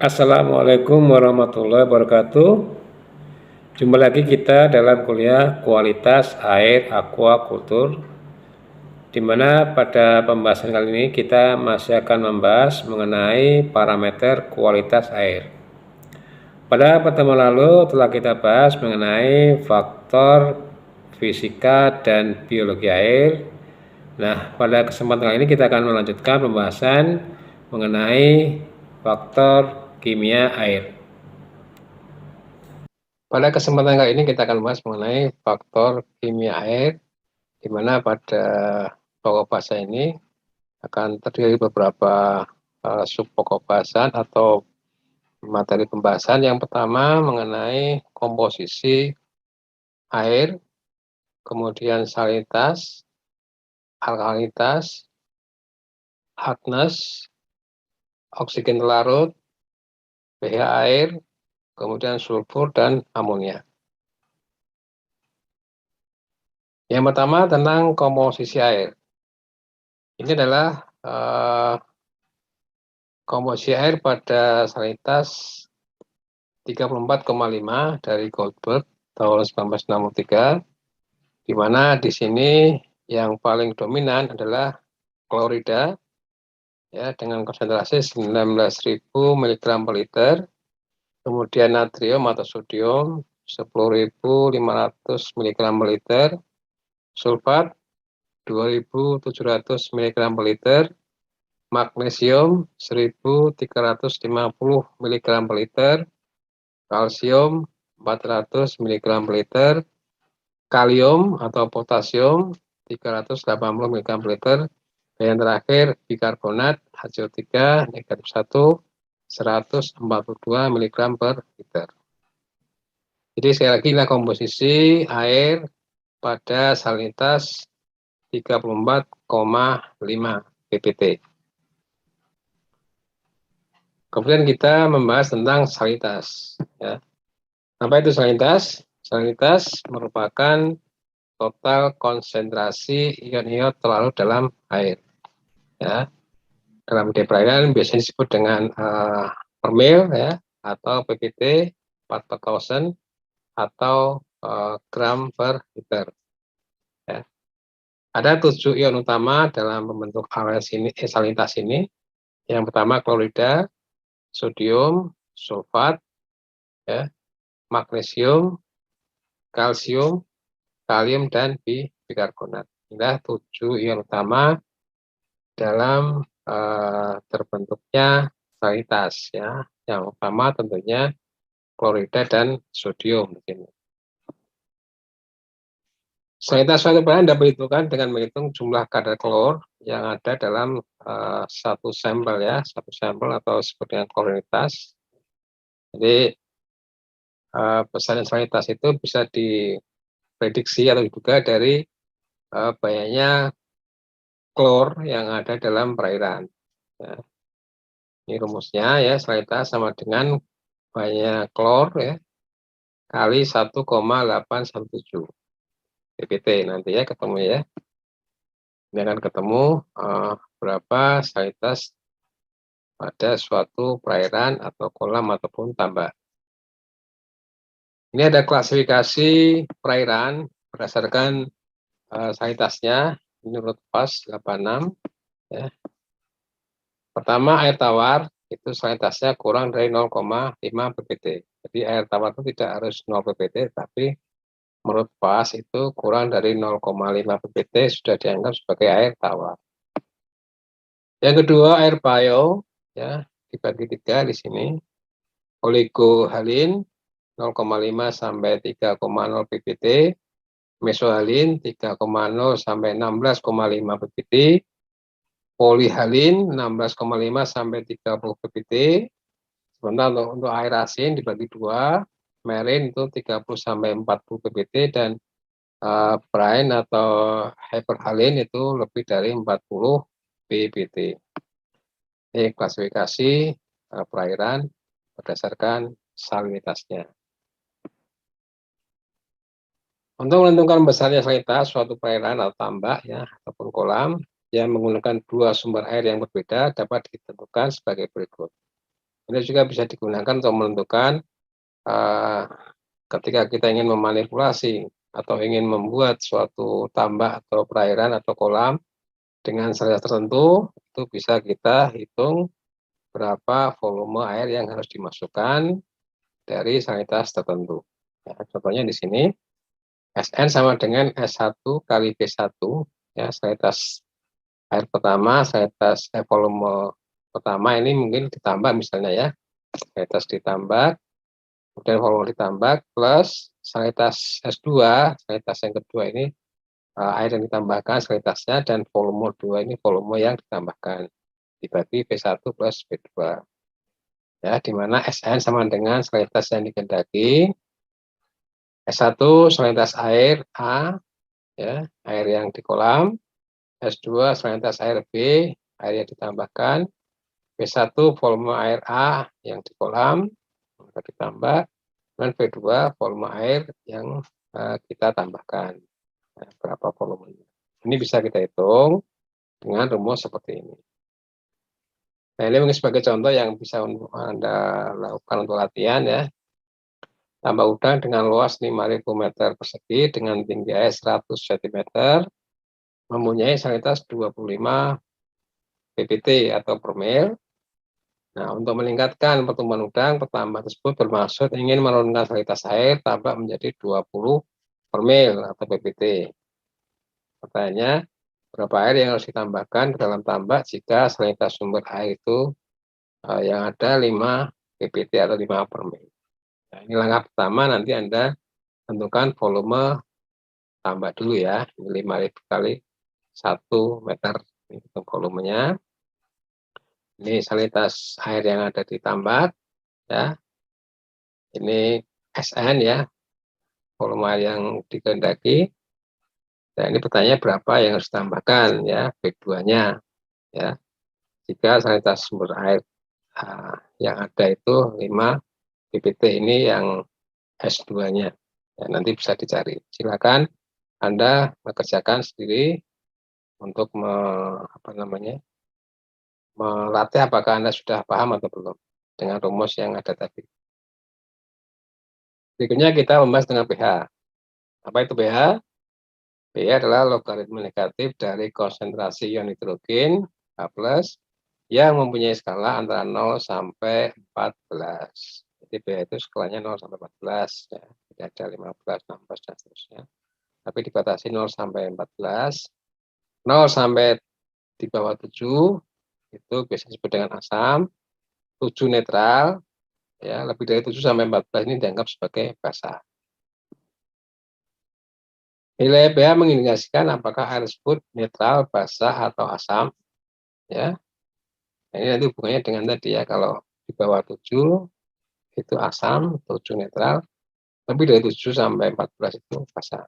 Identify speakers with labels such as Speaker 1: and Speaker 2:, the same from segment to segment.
Speaker 1: Assalamualaikum warahmatullahi wabarakatuh. Jumpa lagi kita dalam kuliah kualitas air aquaculture, di mana pada pembahasan kali ini kita masih akan membahas mengenai parameter kualitas air. Pada pertemuan lalu telah kita bahas mengenai faktor fisika dan biologi air. Nah, pada kesempatan kali ini kita akan melanjutkan pembahasan mengenai faktor kimia air. Pada kesempatan kali ini kita akan membahas mengenai faktor kimia air, di mana pada pokok bahasa ini akan terdiri beberapa subpokok bahasan atau materi pembahasan. Yang pertama mengenai komposisi air, kemudian salinitas, alkalinitas, hardness, oksigen larut, pH air, kemudian sulfur dan amonia. Yang pertama tentang komposisi air. Ini adalah komposisi air pada salinitas 34,5 dari Goldberg tahun 1963, di mana di sini yang paling dominan adalah klorida ya, dengan konsentrasi 19.000 mg per liter, kemudian natrium atau sodium 10.500 mg per liter, sulfat 2.700 mg per liter, magnesium 1.350 mg per liter, kalsium 400 mg per liter, kalium atau potasium 380 mg per liter, dan yang terakhir bikarbonat HCO3 negatif 1 142 mg per liter. Jadi sekali lagi inilah komposisi air pada salinitas 34,5 ppt. Kemudian kita membahas tentang salinitas. Ya. Apa itu salinitas? Salinitas merupakan total konsentrasi ion-ion terlarut dalam air. Ya. Dalam perairan biasanya disebut dengan per mil ya, atau ppt, part per thousand, atau gram per liter. Ya. Ada 7 ion utama dalam membentuk salinitas ini. Yang pertama klorida, sodium, sulfat, ya, magnesium, kalsium, kalium, dan bikarbonat. Inilah 7 ion utama dalam terbentuknya salinitas ya. Yang utama tentunya klorida dan sodium. Salinitas suatu perairan dapat ditentukan dengan menghitung jumlah kadar klor yang ada dalam satu sampel ya, satu sampel atau disebut dengan klorinitas. Jadi pesan salinitas itu bisa diprediksi atau diduga dari banyaknya klor yang ada dalam perairan. Ya. Ini rumusnya ya, salinitas sama dengan banyak klor ya kali 1,817 ppt nanti ya ketemu ya. Ini akan ketemu berapa salinitas pada suatu perairan atau kolam ataupun tambak. Ini ada klasifikasi perairan berdasarkan salinitasnya menurut PAS 86 ya. Pertama air tawar itu salinitasnya kurang dari 0,5 ppt. Jadi air tawar itu tidak harus 0 ppt, tapi menurut PAS itu kurang dari 0,5 ppt sudah dianggap sebagai air tawar. Yang kedua air bio ya, dibagi 3 di sini. Oligohalin 0,5 sampai 3,0 ppt, mesohalin 3,0 sampai 16,5 ppt, polihalin 16,5 sampai 30 ppt. Sementara untuk air asin dibagi 2, marin itu 30 sampai 40 ppt, dan brine atau hyperhalin itu lebih dari 40 ppt. Ini klasifikasi perairan berdasarkan salinitasnya. Untuk menentukan besarnya salinitas suatu perairan atau tambak ya ataupun kolam yang menggunakan 2 sumber air yang berbeda dapat ditentukan sebagai berikut. Ini juga bisa digunakan untuk menentukan ketika kita ingin memanipulasi atau ingin membuat suatu tambak atau perairan atau kolam dengan salintas tertentu, itu bisa kita hitung berapa volume air yang harus dimasukkan dari salintas tertentu. Ya, contohnya di sini, Sn sama dengan S1 kali V1, ya, salintas air pertama, salintas volume pertama ini mungkin ditambah misalnya ya, salintas ditambah, kemudian volume ditambah, plus salintas S2, salintas yang kedua ini air yang ditambahkan salintasnya, dan volume 2 ini volume yang ditambahkan, dibagi V1 plus V2. Ya, di mana Sn sama dengan salintas yang dikehendaki, S1 salintas air A, ya, air yang di kolam, S2 salintas air B, air yang ditambahkan, V1 volume air A yang di kolam, maka ditambah, dan V2 volume air yang kita tambahkan. Nah, berapa volumenya. Ini bisa kita hitung dengan rumus seperti ini. Nah, ini mungkin sebagai contoh yang bisa Anda lakukan untuk latihan ya. Tambak udang dengan luas 5.000 meter persegi dengan tinggi air 100 cm, mempunyai salintas 25 ppt atau per mil. Nah, untuk meningkatkan pertumbuhan udang, petambak tersebut bermaksud ingin menurunkan salintas air tambak menjadi 20 per mil atau ppt. Pertanyaannya, berapa air yang harus ditambahkan ke dalam tambak jika salintas sumber air itu yang ada 5 ppt atau 5 per mil. Nah, ini langkah pertama, nanti Anda tentukan volume tambak dulu ya, ini 5.000 kali 1 meter, ini volumenya. Ini salintas air yang ada di tambak, ya. Ini Sn ya, volume air yang dikehendaki. Nah, ini pertanyaannya berapa yang harus ditambahkan ya, V2-nya ya. Jika salintas sumber air yang ada itu 5 ppt, ini yang S2-nya. Ya, nanti bisa dicari. Silakan Anda mengerjakan sendiri untuk melatih apakah Anda sudah paham atau belum dengan rumus yang ada tadi. Berikutnya kita membahas dengan pH. Apa itu pH? pH adalah logaritma negatif dari konsentrasi ion nitrogen H+, yang mempunyai skala antara 0 sampai 14. Jadi pH itu skalanya 0 sampai 14 ya. Tidak ada 15, 16 dan seterusnya. Tapi dibatasi 0 sampai 14. 0 sampai di bawah 7 itu biasanya disebut dengan asam. 7 netral, ya, lebih dari 7 sampai 14 ini dianggap sebagai basa. Nilai pH mengindikasikan apakah air tersebut netral, basa, atau asam. Ya. Nah, ini nanti hubungannya dengan tadi ya, kalau di bawah 7 itu asam, 7 netral, lebih dari 7 sampai 14 itu basa.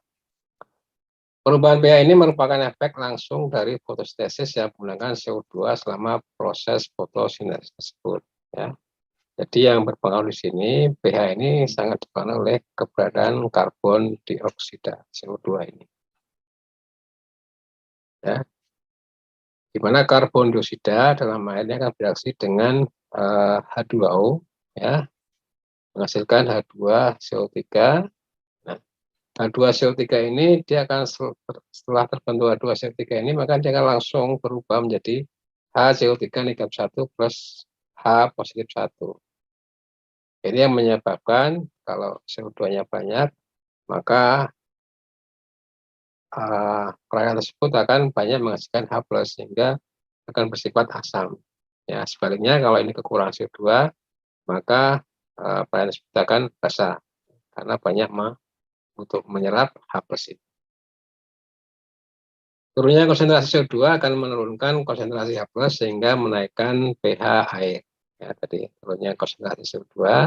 Speaker 1: Perubahan pH ini merupakan efek langsung dari fotosintesis yang menggunakan CO2 selama proses fotosintesis tersebut. Ya. Jadi yang berpengaruh di sini, pH ini sangat dipengaruhi oleh keberadaan karbon dioksida CO2 ini. Ya, di mana karbon dioksida dalam airnya akan bereaksi dengan H2O, ya, menghasilkan H2CO3. Nah, H2CO3 ini dia akan setelah terbentuk H2CO3 ini, maka dia akan langsung berubah menjadi HCO3 negatif 1 plus H positif 1. Ini yang menyebabkan kalau CO2-nya banyak, maka perairan tersebut akan banyak menghasilkan H+, sehingga akan bersifat asam. Ya, sebaliknya kalau ini kekurangan CO2, maka perairan tersebut akan basa karena banyak untuk menyerap H+ itu. Turunnya konsentrasi CO2 akan menurunkan konsentrasi H+ sehingga menaikkan pH air. Ya, tadi turunnya konsentrasi CO2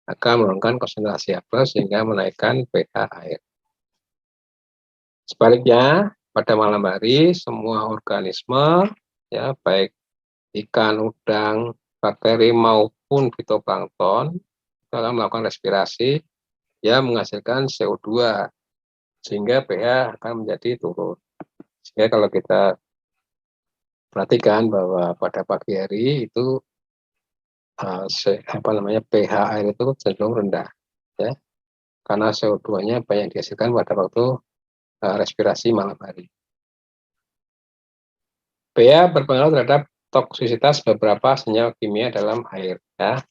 Speaker 1: akan menurunkan konsentrasi H+ sehingga menaikkan pH air. Sebaliknya, pada malam hari semua organisme, ya, baik ikan, udang, bakteri maupun fitoplankton itu akan melakukan respirasi yang menghasilkan CO2 sehingga pH akan menjadi turun. Sehingga kalau kita perhatikan bahwa pada pagi hari itu pH air itu cenderung rendah, ya, karena CO2-nya banyak dihasilkan pada waktu respirasi malam hari. pH berpengaruh terhadap toksisitas beberapa senyawa kimia dalam air, ya.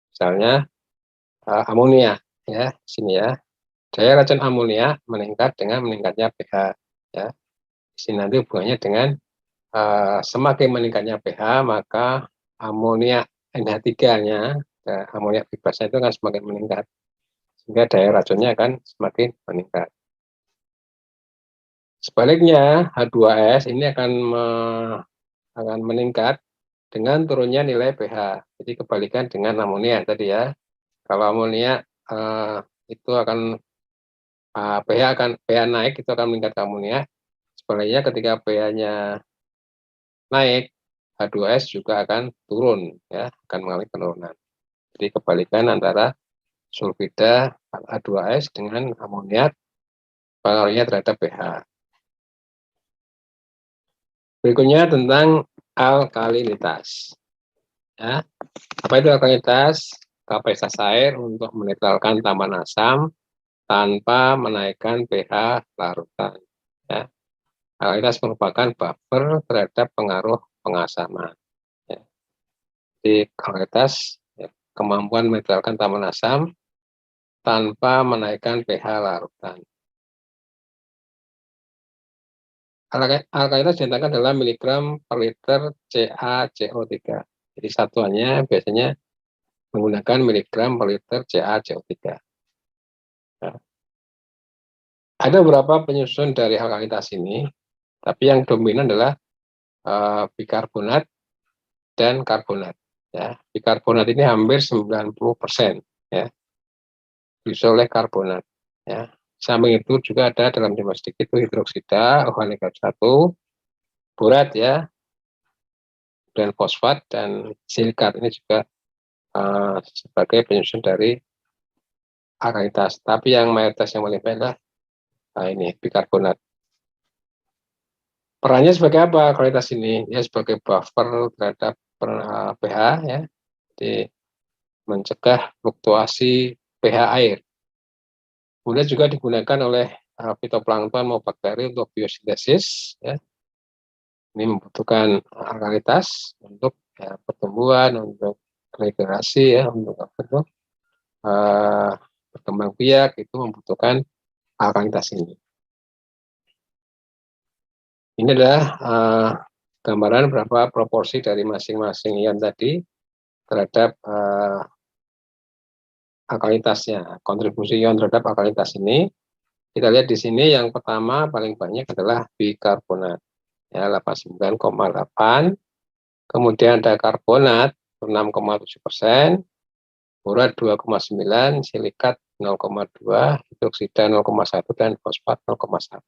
Speaker 1: Misalnya amonia, ya, sini ya. Daya racun amonia meningkat dengan meningkatnya pH, ya. Di sini nanti hubungannya dengan semakin meningkatnya pH, maka amonia NH3-nya, amonia bebasnya itu akan semakin meningkat, sehingga daya racunnya akan semakin meningkat. Sebaliknya, H2S ini akan meningkat dengan turunnya nilai pH. Jadi kebalikan dengan amonia tadi ya. Kalau amonia itu akan pH naik, itu akan meningkat amonia. Sebaliknya ketika pH-nya naik, H2S juga akan turun, ya, akan mengalami penurunan. Jadi kebalikan antara sulfida H2S dengan amoniak, pengaruhnya terhadap pH. Berikutnya tentang alkalinitas. Ya, apa itu alkalinitas? Kapasitas air untuk menetralkan tambahan asam tanpa menaikkan pH larutan. Ya. Alkalinitas merupakan buffer terhadap pengaruh pengasaman. Ya. Jadi alkalinitas, ya, kemampuan menetralkan tambahan asam tanpa menaikkan pH larutan. Alkalinitas dinyatakan dalam miligram per liter CaCO3. Jadi satuannya biasanya menggunakan miligram per liter CaCO3. Nah, ada beberapa penyusun dari alkalinitas ini, tapi yang dominan adalah bikarbonat dan karbonat. Ya, bikarbonat ini hampir 90%, ya, diusul oleh karbonat. Ya. Samping itu juga ada dalam jumlah sedikit itu hidroksida, OH negatif 1, borat, ya, dan fosfat dan silikat ini juga sebagai penyusun dari alkalinitas. Tapi yang mayoritas yang paling banyak adalah ini bikarbonat. Perannya sebagai apa alkalinitas ini? Ya sebagai buffer terhadap pH, ya. Jadi mencegah fluktuasi pH air. Kemudian juga digunakan oleh fitoplankton maupun bakteri untuk biosintesis, ya. Ini membutuhkan alkalinitas untuk pertumbuhan, untuk regenerasi, ya, untuk berkembang biak, itu membutuhkan alkalinitas ini. Ini adalah gambaran berapa proporsi dari masing-masing ion tadi terhadap alkalinitasnya. Kontribusi ion terhadap alkalinitas ini, kita lihat di sini yang pertama paling banyak adalah bikarbonat, ya, 89,8. Kemudian ada karbonat 6,7%, borat 2,9, silikat 0,2, hidroksida 0,1, dan fosfat 0,1.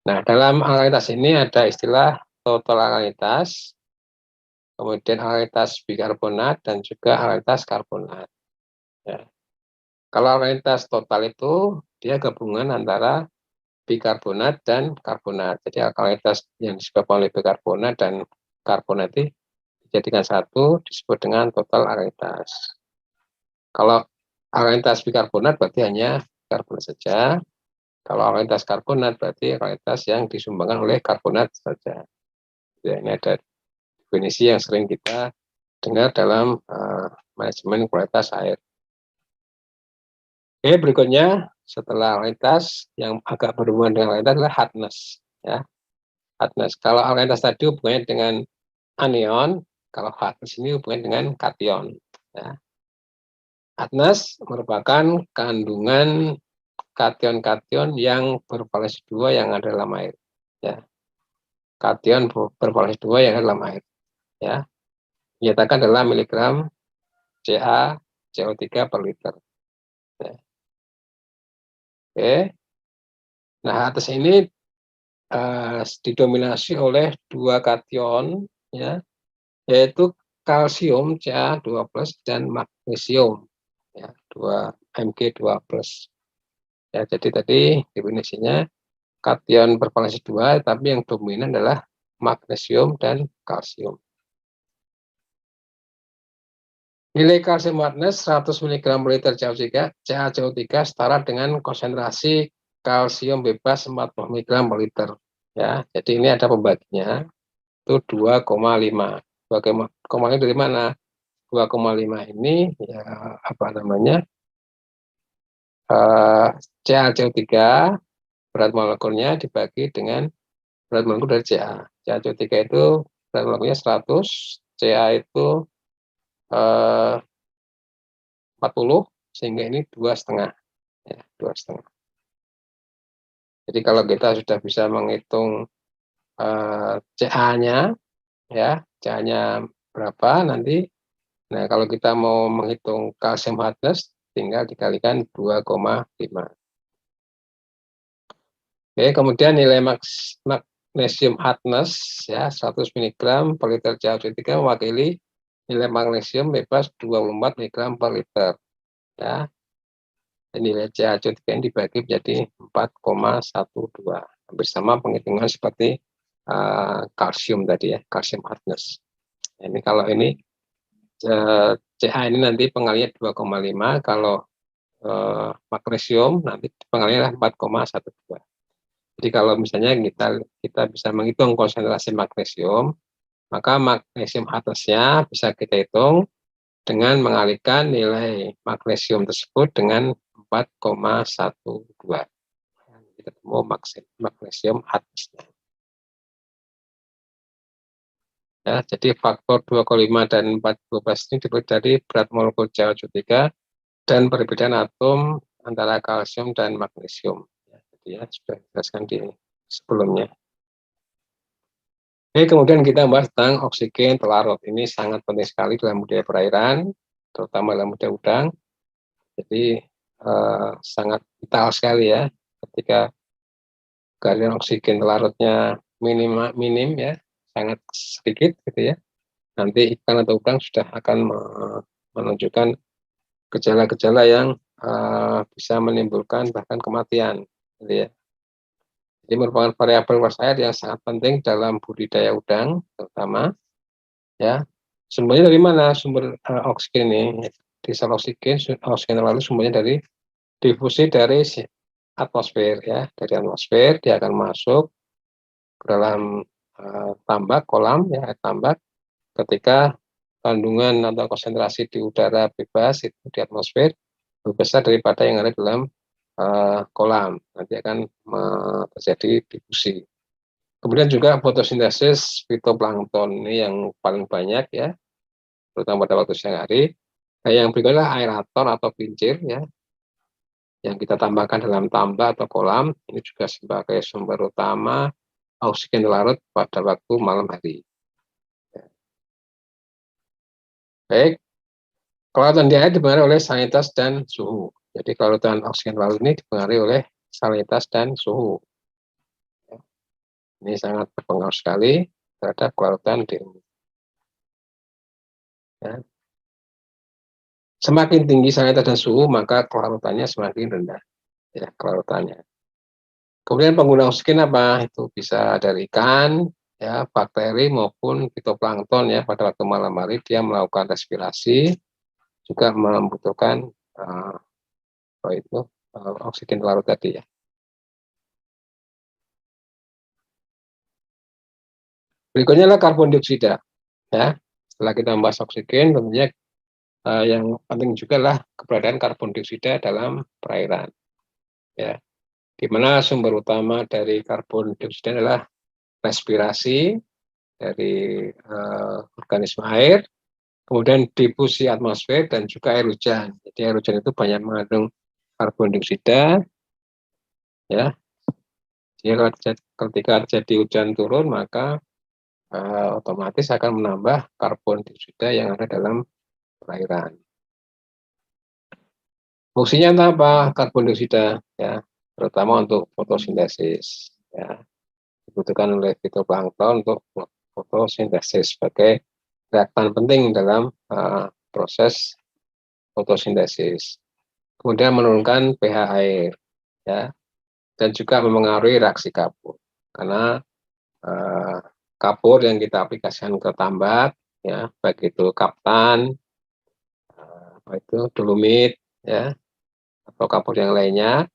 Speaker 1: Nah, dalam alkalinitas ini ada istilah total alkalinitas, kemudian alkalinitas bikarbonat, dan juga alkalinitas karbonat. Ya. Kalau alkalinitas total itu dia gabungan antara bikarbonat dan karbonat. Jadi alkalinitas yang disebabkan oleh bikarbonat dan karbonat itu dijadikan satu, disebut dengan total alkalinitas. Kalau alkalinitas bikarbonat berarti hanya karbonat saja. Kalau alkalinitas karbonat berarti alkalinitas yang disumbangkan oleh karbonat saja. Ya, ini ada definisi yang sering kita dengar dalam manajemen kualitas air. Oke, berikutnya setelah alkalinitas yang agak berhubungan dengan alkalinitas adalah hardness, ya. Hardness. Kalau alkalinitas tadi hubungannya dengan anion, kalau hardness ini hubungannya dengan kation, ya. Hardness merupakan kandungan kation-kation yang bervalensi 2 yang ada dalam air, ya. Kation bervalensi 2 yang ada dalam air, ya. Dinyatakan dalam miligram CaCO3 per liter. Ya. Oke. Nah, atas ini didominasi oleh dua kation, ya, yaitu kalsium Ca2+ dan magnesium, ya, 2 Mg2+. Ya, jadi tadi definisinya kation bervalensi 2, tapi yang dominan adalah magnesium dan kalsium. Nilai kalsium hardness 100 mg per liter CaCO3 setara dengan konsentrasi kalsium bebas 40 mg per liter. Ya, jadi ini ada pembaginya itu 2,5. 2,5 dari mana? 2,5 ini ya apa namanya? CaCO3 berat molekulnya dibagi dengan berat molekul dari CaCO3 itu berat molekulnya 100, Ca itu 40, sehingga ini 2,5 ya, 2,5. Jadi kalau kita sudah bisa menghitung Ca-nya ya, Ca-nya berapa nanti. Nah, kalau kita mau menghitung kalsium hardness tinggal dikalikan 2,5. Oke, kemudian nilai magnesium hardness ya 100 mg per liter CaO3 mewakili nilai magnesium bebas 24 mg per liter ya. Dan nilai CaO3 ini dibagi menjadi 4,12. Hampir sama penghitungan seperti kalsium tadi ya, kalsium hardness. Ini kalau ini Ca ini nanti pengalinya 2,5, kalau magnesium nanti pengalinya 4,12. Jadi kalau misalnya kita bisa menghitung konsentrasi magnesium, maka magnesium hardness-nya bisa kita hitung dengan mengalihkan nilai magnesium tersebut dengan 4,12. Kita ketemu magnesium hardness-nya. Ya, jadi faktor 2,5 dan 4,12 ini dibuat dari berat molekul CaO3 dan perbedaan atom antara kalsium dan magnesium. Ya, jadi ya, sudah dijelaskan di sebelumnya. Oke, kemudian kita bahas tentang oksigen telarut. Ini sangat penting sekali dalam budaya perairan, terutama dalam budaya udang. Jadi sangat vital sekali ya, ketika kadar oksigen telarutnya minim ya, sangat sedikit gitu ya. Nanti ikan atau udang sudah akan menunjukkan gejala-gejala yang bisa menimbulkan bahkan kematian, gitu ya. Ini merupakan variabel air yang sangat penting dalam budidaya udang, terutama ya. Sumbernya dari mana sumber oksigen ini? Di sel oksigen lalu sumbernya dari difusi dari atmosfer ya, dari atmosfer dia akan masuk ke dalam tambak kolam ya, air tambak. Ketika kandungan atau konsentrasi di udara bebas itu di atmosfer lebih besar daripada yang ada dalam kolam, nanti akan terjadi difusi. Kemudian juga fotosintesis fitoplankton ini yang paling banyak ya, terutama pada waktu siang hari. Nah, yang berikutnya aerator atau pincir ya, yang kita tambahkan dalam tambak atau kolam, ini juga sebagai sumber utama oksigen larut pada waktu malam hari. Baik, kelautan di air dipengaruhi oleh salinitas dan suhu. Jadi kelautan oksigen larut ini dipengaruhi oleh salinitas dan suhu. Ini sangat berpengaruh sekali terhadap kelautan di bumi. Ya. Semakin tinggi salinitas dan suhu, maka kelautannya semakin rendah. Ya, kelautannya. Kemudian pengguna oksigen apa? Itu bisa dari ikan, ya, bakteri maupun fitoplankton ya. Pada waktu malam hari dia melakukan respirasi, juga membutuhkan oksigen larut tadi ya. Berikutnya adalah karbon dioksida. Ya, setelah kita membahas oksigen, tentunya yang penting juga lah keberadaan karbon dioksida dalam perairan. Ya, di mana sumber utama dari karbon dioksida adalah respirasi dari organisme air, kemudian difusi atmosfer dan juga air hujan. Jadi air hujan itu banyak mengandung karbon dioksida, ya. Jadi ketika terjadi hujan turun, maka otomatis akan menambah karbon dioksida yang ada dalam perairan. Fungsinya apa karbon dioksida? Ya, terutama untuk fotosintesis. Ya, dibutuhkan oleh fitoplankton untuk fotosintesis sebagai reaktan penting dalam proses fotosintesis. Kemudian menurunkan pH air, ya, dan juga mempengaruhi reaksi kapur. Karena kapur yang kita aplikasikan ke tambak, ya, baik itu kaptan itu dolomit ya atau kapur yang lainnya.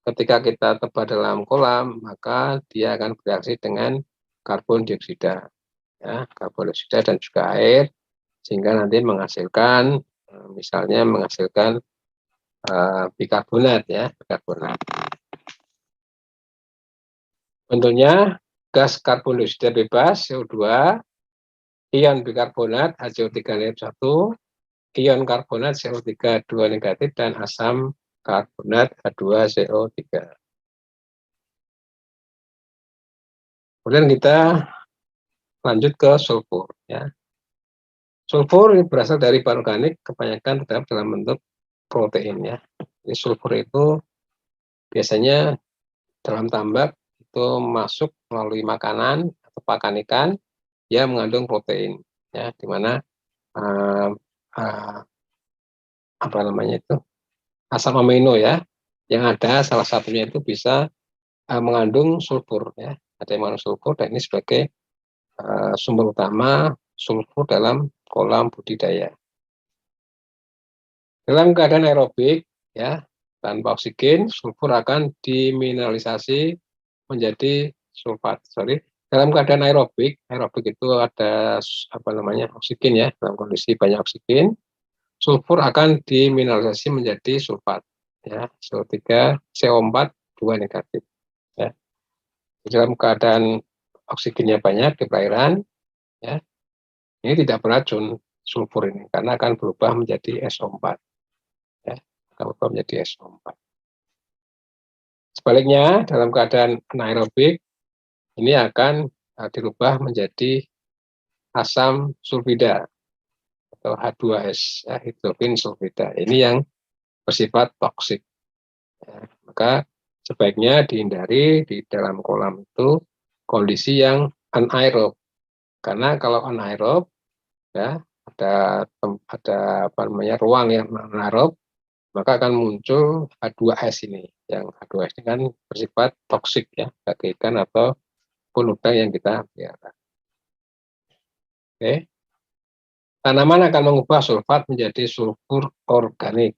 Speaker 1: Ketika kita tebar dalam kolam, maka dia akan bereaksi dengan karbon dioksida, ya, karbon dioksida dan juga air, sehingga nanti menghasilkan, misalnya menghasilkan bikarbonat, ya, bikarbonat. Bentuknya gas karbon dioksida bebas CO2, ion bikarbonat HCO3-1, ion karbonat CO3 2 negatif, dan asam karbonat H2CO3. Kemudian kita lanjut ke sulfur, ya. Sulfur ini berasal dari bahan organik, kebanyakan terdapat dalam bentuk protein, ya. Jadi sulfur itu biasanya dalam tambak itu masuk melalui makanan atau pakan ikan yang mengandung protein, ya, di mana uh, uh, apa namanya itu asam amino, ya, yang ada salah satunya itu bisa mengandung sulfur, ya, ada yang mengandung sulfur, dan ini sebagai sumber utama sulfur dalam kolam budidaya. Dalam keadaan aerobik, ya, tanpa oksigen, sulfur akan dimineralisasi menjadi sulfat. Dalam keadaan aerobik, aerobik itu ada apa namanya oksigen, ya, dalam kondisi banyak oksigen, sulfur akan dimineralisasi menjadi sulfat, ya, CO4 2 negatif. Ya. Dalam keadaan oksigennya banyak di perairan, ya, ini tidak beracun sulfur ini karena akan berubah menjadi SO4, ya, akan berubah menjadi SO4. Sebaliknya, dalam keadaan anaerobik, ini akan dirubah menjadi asam sulfida atau H2S, ya, hidrogen sulfida. Ini yang bersifat toksik. Ya, maka sebaiknya dihindari di dalam kolam itu kondisi yang anaerob. Karena kalau anaerob, ya, ada apa namanya ruang yang anaerob, maka akan muncul H2S ini. Yang H2S ini kan bersifat toksik, ya, bagi ikan atau udang yang kita pelihara. Oke. Tanaman akan mengubah sulfat menjadi sulfur organik.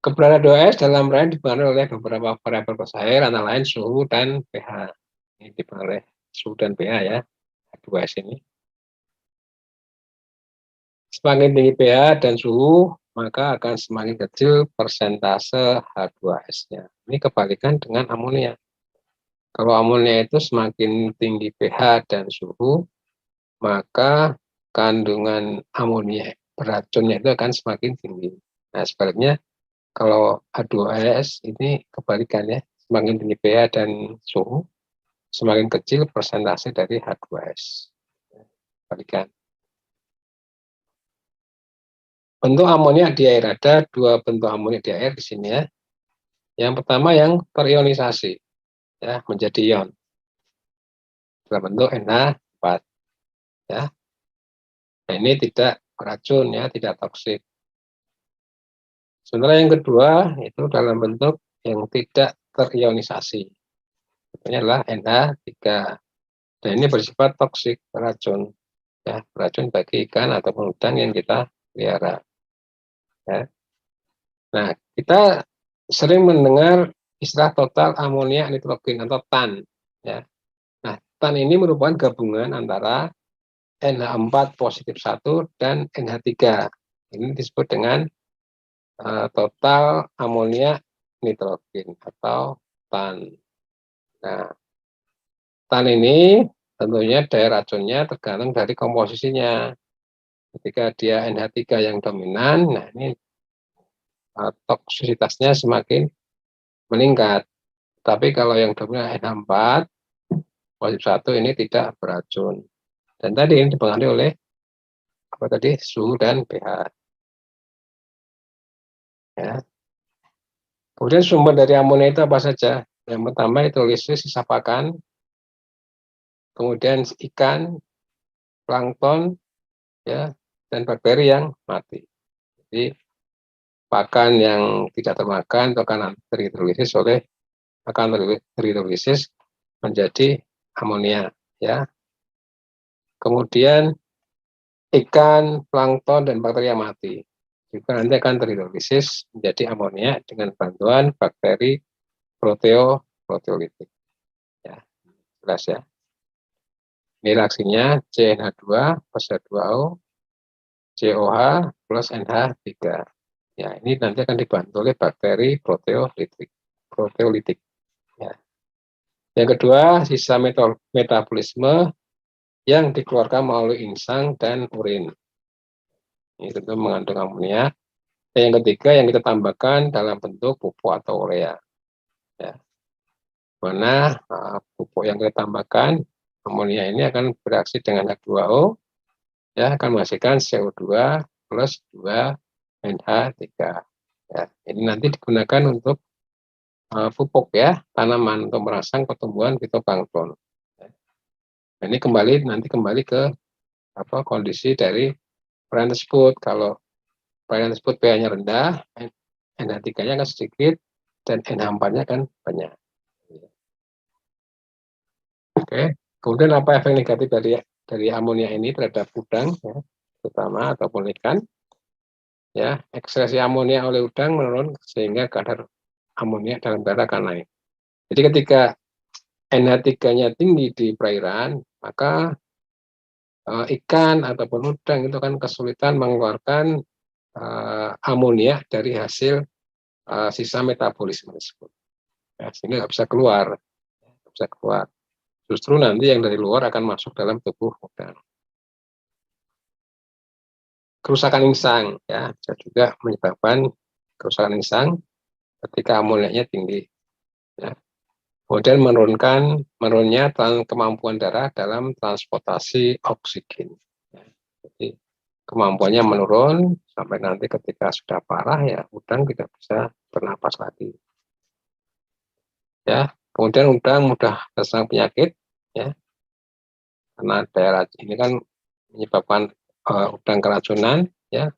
Speaker 1: Keberadaan H2S dalam perairan dipengaruhi oleh beberapa variabel proses air, antara lain suhu dan pH. Ini dipengaruhi oleh suhu dan pH, ya, H2S ini. Semakin tinggi pH dan suhu, maka akan semakin kecil persentase H2S-nya. Ini kebalikan dengan amonia. Kalau amonia itu semakin tinggi pH dan suhu, maka kandungan amonia beracunnya itu akan semakin tinggi. Nah, sebaliknya kalau H2S ini kebalikannya, semakin tinggi pH dan suhu, semakin kecil persentase dari H2S. Kebalikan. Bentuk amonia di air, ada dua bentuk amonia di air di sini, ya. Yang pertama yang terionisasi, ya, menjadi ion dalam bentuk NH4, ya. Nah, ini tidak beracun, ya, tidak toksik. Sementara yang kedua itu dalam bentuk yang tidak terionisasi, ini adalah NH3. Dan ini bersifat toksik, beracun, ya, beracun bagi ikan ataupun udang yang kita pelihara, ya. Nah, kita sering mendengar istilah total amonia nitrogen atau TAN, ya. Nah, TAN ini merupakan gabungan antara NH4 positif 1 dan NH3. Ini disebut dengan total amonia nitrogen atau TAN. Nah, TAN ini tentunya daya racunnya tergantung dari komposisinya. Ketika dia NH3 yang dominan, nah ini toksisitasnya semakin meningkat. Tapi kalau yang dominan NH4 positif 1 ini tidak beracun. Dan tadi ini dipengaruhi oleh apa tadi? Suhu dan pH. Ya. Kemudian sumber dari amonia itu apa saja? Yang pertama hidrolisis sisa pakan, kemudian ikan, plankton, ya, dan bakteri yang mati. Jadi pakan yang tidak termakan itu akan terhidrolisis menjadi amonia, ya. Kemudian ikan, plankton, dan bakteri yang mati. Juga nanti akan terhidrolisis menjadi amonia dengan bantuan bakteri proteolitik. Ya, jelas ya. Ini reaksinya CNH2 plus H2O, COH plus NH3. Ya, ini nanti akan dibantu oleh bakteri proteolitik. Ya. Yang kedua, sisa metabolisme yang dikeluarkan melalui insang dan urin. Ini tentu mengandung amonia. Dan yang ketiga, yang kita tambahkan dalam bentuk pupuk atau urea. Ya. Mana pupuk yang kita tambahkan, amonia ini akan bereaksi dengan H2O, ya, akan menghasilkan CO2 plus 2 NH3. Ya, ini nanti digunakan untuk pupuk ya, tanaman untuk merangsang pertumbuhan fitoplankton. Ya. Ini nanti kembali ke kondisi dari perairan tersebut. Kalau perairan tersebut pH-nya rendah, NH3-nya kan sedikit dan NH4-nya kan banyak. Oke. Kemudian apa efek negatif dari amonia ini terhadap udang, ya, terutama ataupun ikan? Ya, ekskresi amonia oleh udang menurun sehingga kadar amonia dalam darah akan naik. Jadi ketika NH3-nya tinggi di perairan, maka ikan ataupun udang itu kan kesulitan mengeluarkan amonia dari hasil sisa metabolisme tersebut. Ya, sehingga nggak bisa keluar, Justru nanti yang dari luar akan masuk dalam tubuh udang. Kerusakan insang, ya, bisa juga menyebabkan kerusakan insang ketika amoniaknya tinggi. Ya. Kemudian menurunnya kemampuan darah dalam transportasi oksigen. Ya. Jadi kemampuannya menurun sampai nanti ketika sudah parah ya udang tidak bisa bernapas lagi. Ya, kemudian udang mudah terserang penyakit, ya, karena daerah ini kan menyebabkan udang keracunan, ya,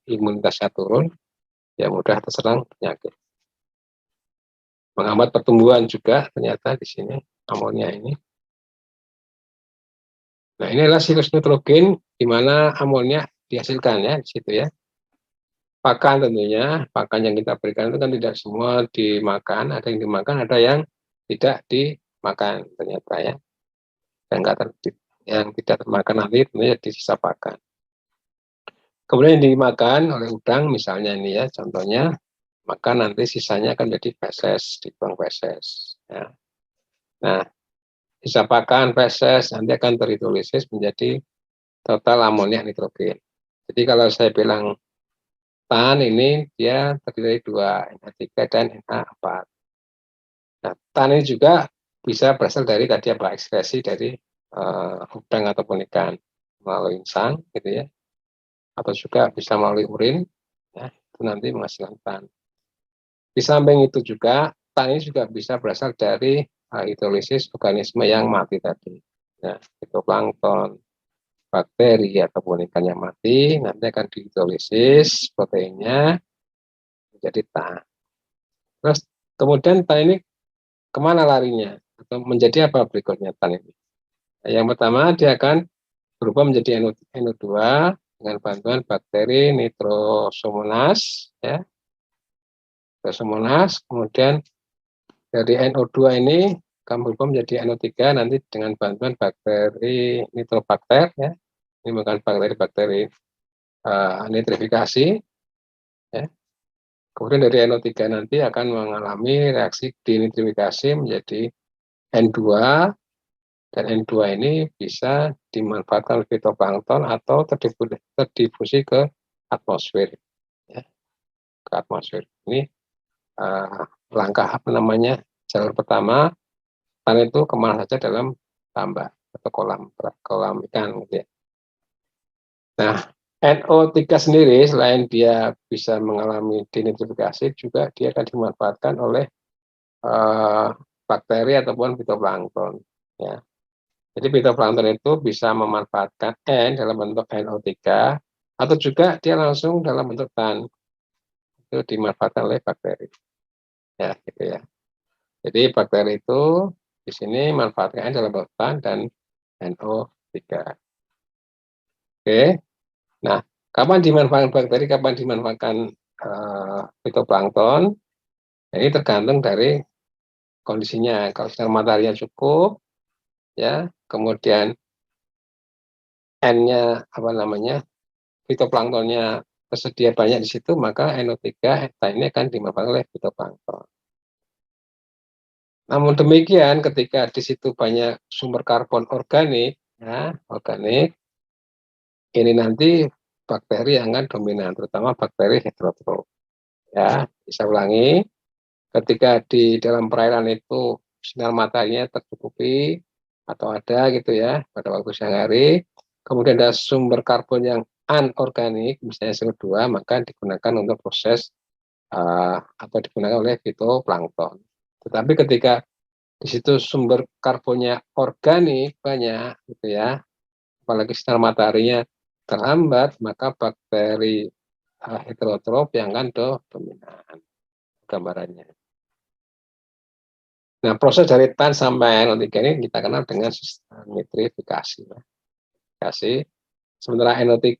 Speaker 1: imunitasnya turun, ya mudah terserang penyakit. Menghambat pertumbuhan juga ternyata di sini amonia ini. Nah, ini adalah siklus nitrogen di mana amonia dihasilkan ya di situ ya. Pakan tentunya, pakan yang kita berikan itu kan tidak semua dimakan, ada yang dimakan, ada yang tidak dimakan ternyata ya. Yang tidak termakan nanti tentunya disisa pakan. Kemudian yang dimakan oleh udang misalnya ini ya, contohnya, maka nanti sisanya akan jadi feses, dibuang feses. Ya. Nah, sisa pakan feses nanti akan terhidrolisis menjadi total amonia nitrogen. Jadi kalau saya bilang tan ini dia terdiri dari 2, NH3 dan NH4. Nah, tan ini juga bisa berasal dari tadi ekskresi dari udang ataupun ikan melalui insang gitu ya, atau juga bisa melalui urin, ya, itu nanti menghasilkan tan. Di samping itu juga tan ini juga bisa berasal dari hidrolisis organisme yang mati tadi, ya, fitoplankton, bakteri ataupun ikan yang mati nanti akan dihidrolisis proteinnya menjadi tan. Terus kemudian tan ini kemana larinya atau menjadi apa berikutnya tan ini? Nah, yang pertama dia akan berubah menjadi NO2 dengan bantuan bakteri nitrosomonas, ya, nitrosomonas. Kemudian dari NO2 ini akan berubah menjadi NO3 nanti dengan bantuan bakteri nitrobakter, ya. Ini bukan bakteri nitrifikasi, ya. Kemudian dari NO3 nanti akan mengalami reaksi dinitrifikasi menjadi N2, dan N2 ini bisa dimanfaatkan oleh fitoplankton atau terdifusi ke atmosfer, ya, ke atmosfer. Ini langkah jalur pertama, tan itu kemana saja dalam tambak atau kolam ikan gitu ya. Nah, NO3 sendiri selain dia bisa mengalami denitrifikasi juga dia akan dimanfaatkan oleh bakteri ataupun fitoplankton, ya. Jadi fitoplankton itu bisa memanfaatkan N dalam bentuk NO3 atau juga dia langsung dalam bentuk tan. Itu dimanfaatkan oleh bakteri. Ya, gitu ya. Jadi bakteri itu di sini manfaatnya dalam bentuk tan dan NO3. Oke. Nah, kapan dimanfaatkan bakteri, kapan dimanfaatkan fitoplankton, ini tergantung dari kondisinya. Kalau sinar mataharinya cukup, ya, kemudian N-nya apa namanya, fitoplanktonnya tersedia banyak di situ, maka NO3 ini akan dimanfaatkan oleh fitoplankton. Namun demikian, ketika di situ banyak sumber karbon organik, ya, ini nanti bakteri yang akan dominan, terutama bakteri heterotrof. Ya, bisa ulangi, ketika di dalam perairan itu sinar mataharinya tercukupi atau ada gitu ya pada waktu siang hari, kemudian ada sumber karbon yang anorganik, misalnya CO2, maka digunakan untuk proses atau digunakan oleh fitoplankton. Tetapi ketika di situ sumber karbonnya organik banyak gitu ya, apalagi sinar mataharinya terhambat, maka bakteri heterotrof yang akan dominan gambarannya. Nah, proses dari tan sampai NO3 ini kita kenal dengan sistem nitrifikasi. Sementara NO3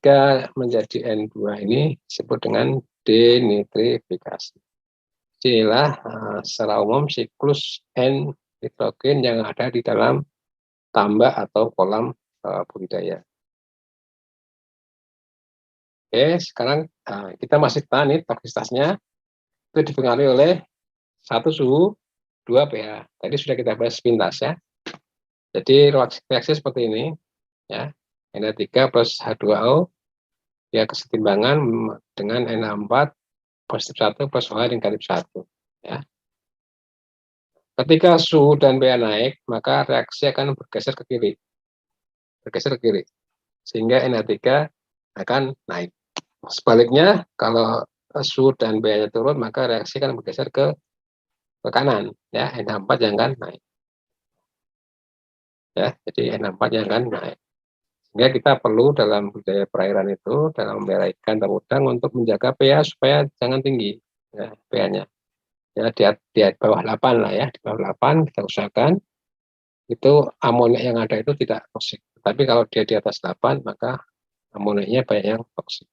Speaker 1: menjadi N2 ini disebut dengan denitrifikasi. Inilah secara umum siklus N nitrogen yang ada di dalam tambak atau kolam budidaya. Oke, sekarang kita masih tahan nih toksisitasnya. Itu dipengaruhi oleh satu suhu, dua pH. Tadi sudah kita bahas sepintas ya. Jadi reaksi seperti ini ya. NH3 plus H2O ya kesetimbangan dengan NH4 positif 1 plus OH negatif 1 ya. Ketika suhu dan pH naik, maka reaksi akan bergeser ke kiri. Sehingga NH3 akan naik. Sebaliknya, kalau suhu dan pH-nya turun, maka reaksi akan bergeser ke kanan ya, NH4 yang akan naik. Ya, jadi NH4 yang akan naik. Sehingga kita perlu dalam budaya perairan itu, dalam memelihara ikan dan udang untuk menjaga pH supaya jangan tinggi ya, pH-nya. Ya, di bawah 8 lah ya, di bawah 8 kita usahakan itu amonia yang ada itu tidak toksik. Tapi kalau dia di atas 8, maka amoniaknya banyak yang toksik.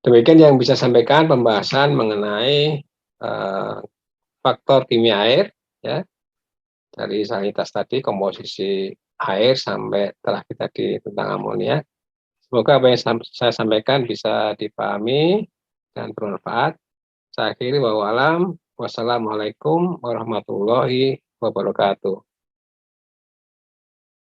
Speaker 1: Demikian yang bisa sampaikan pembahasan mengenai faktor kimia air ya, dari salinitas tadi, komposisi air sampai terakhir tadi tentang amonia. Semoga apa yang saya sampaikan bisa dipahami dan bermanfaat. Saya akhiri, wassalamualaikum warahmatullahi wabarakatuh.